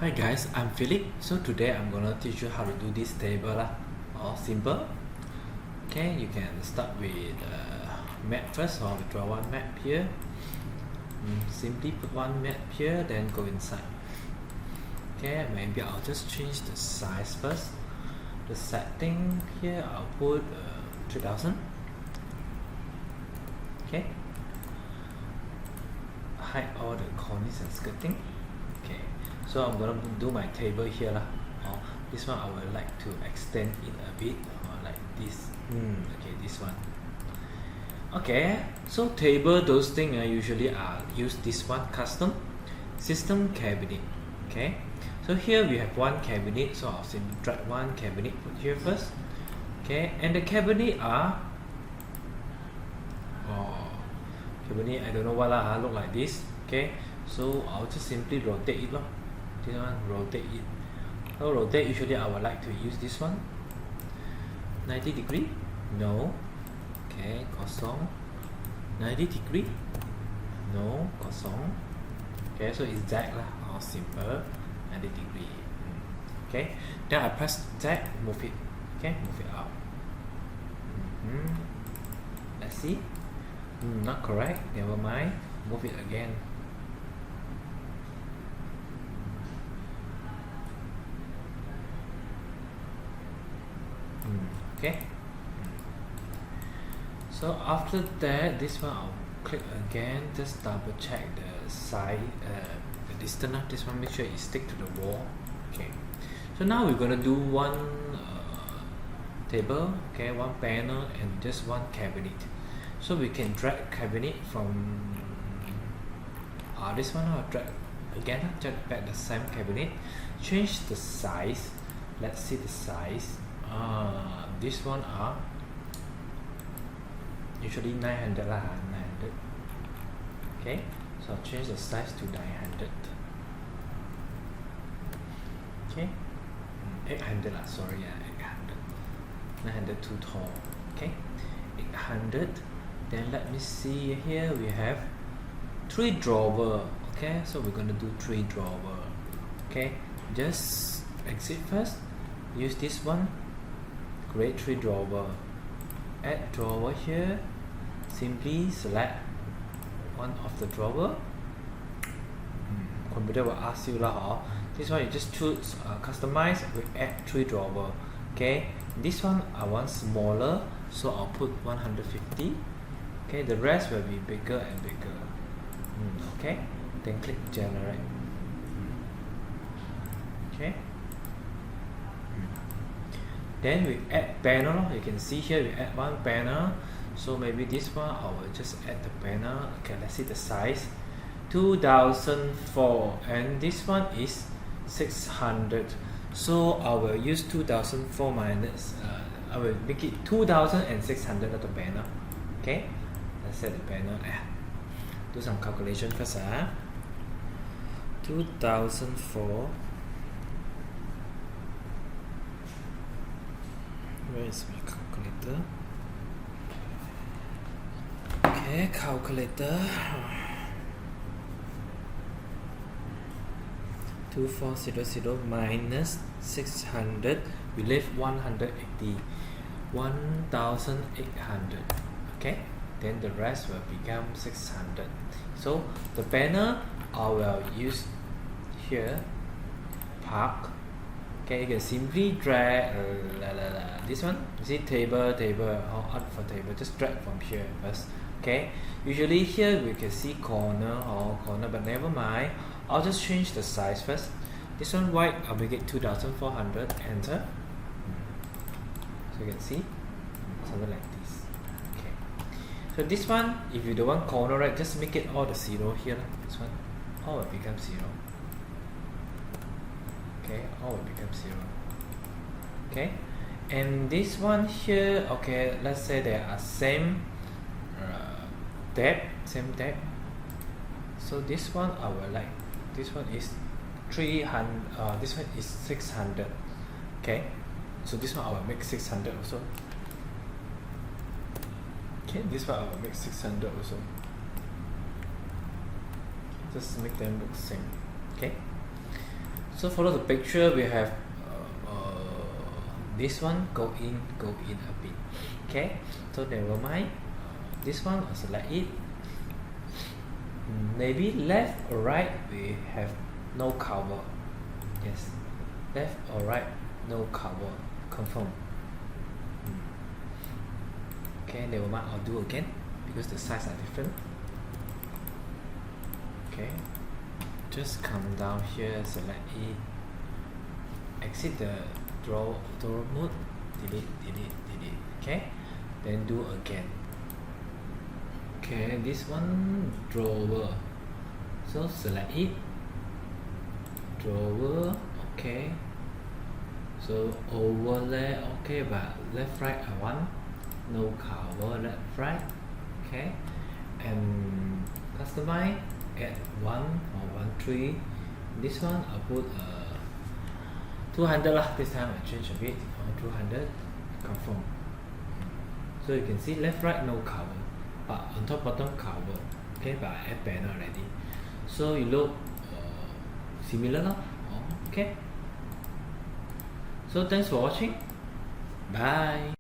Hi guys, I'm Philip. So today I'm gonna teach you how to do this table lah. All simple. Okay, you can start with map first, or we draw one map here. Simply put one map here, then go inside. Okay, maybe I'll just change the size first. The setting here, I'll put 3000. Okay. Hide all the corners and skirting. Okay, so I'm gonna do my table here lah. This one I would like to extend it a bit, or like this. Okay, this one. Okay, so table, those things usually I use this one, custom system cabinet. Okay, so here we have one cabinet, so I'll simply drag one cabinet put here first. Okay, and the cabinet are cabinet, I don't know what lah, look like this. Okay, so I'll just simply rotate it. This one, rotate it. So rotate, usually I would like to use this one. 90 degree? No. Okay, kosong. 90 degree? No, kosong. Okay, so it's Z lah, or simple. 90 degree. Okay, then I press Z, move it. Okay, move it out. Let's see. Not correct, never mind. Move it again. Okay. So after that, this one I'll click again, just double check the side, the distance. This one, make sure it stick to the wall. Okay. So now we're gonna do one table, okay, one panel and just one cabinet. So we can drag cabinet from this one. I'll drag again, drag back the same cabinet, change the size. Let's see the size. This one are usually 900 lah, 900. Okay, so I'll change the size to 900. Okay, 800 lah, sorry, 800. 900 too tall. Okay, 800. Then let me see, here we have 3 drawer. Okay, so we're gonna do 3 drawer. Okay, just exit first, use this one, create 3 drawer, add drawer here, simply select one of the drawer. Computer will ask you lah, this one you just choose customize, we add 3 drawer. Okay, this one I want smaller, so I'll put 150. Okay, the rest will be bigger and bigger. Okay, then click generate. Okay, then we add panel. You can see here we add one panel, so maybe this one I will just add the panel. Okay, let's see the size, 2004, and this one is 600, so I will use 2004 minus I will make it 2600 of the panel. Okay, let's set the panel. Do some calculation first. 2004. Where is my calculator? Okay, calculator. 2400 minus 600, we leave 180, 1800. Okay, then the rest will become 600. So the panel I will use here, park. Okay, you can simply drag this one. You see table, or out for table, just drag from here first. Okay, usually here we can see corner, but never mind, I'll just change the size first. This one white, I'll make it 2400, enter. So you can see something like this. Okay, so this one, if you don't want corner, right, just make it all the 0 here. This one all will become 0. Okay, all will become 0. Okay, and this one here, okay, let's say they are same depth, so this one I will like, this one is 300, this one is 600. Okay, so this one I will make 600 also. Okay, this one I will make 600 also. Just make them look same. Okay, So follow the picture, we have this one go in a bit. Okay, so never mind. This one I'll select it. Maybe left or right we have no cover. Yes, left or right no cover. Confirm. Okay, never mind, I'll do again because the size are different. Okay, just come down here, select it, exit the draw mode, delete. Okay, then do again. Okay, this one drawer, so select it, drawer. Okay, so overlay. Okay, but left right I want no cover, left right. Okay, and customize, add 1 or 1.3. This one I'll put 200 lah. This time I change a bit, 200. Confirm. So you can see left right no cover, but on top bottom cover. Okay, but I add banner already, so you look similar now. Okay, so thanks for watching. Bye.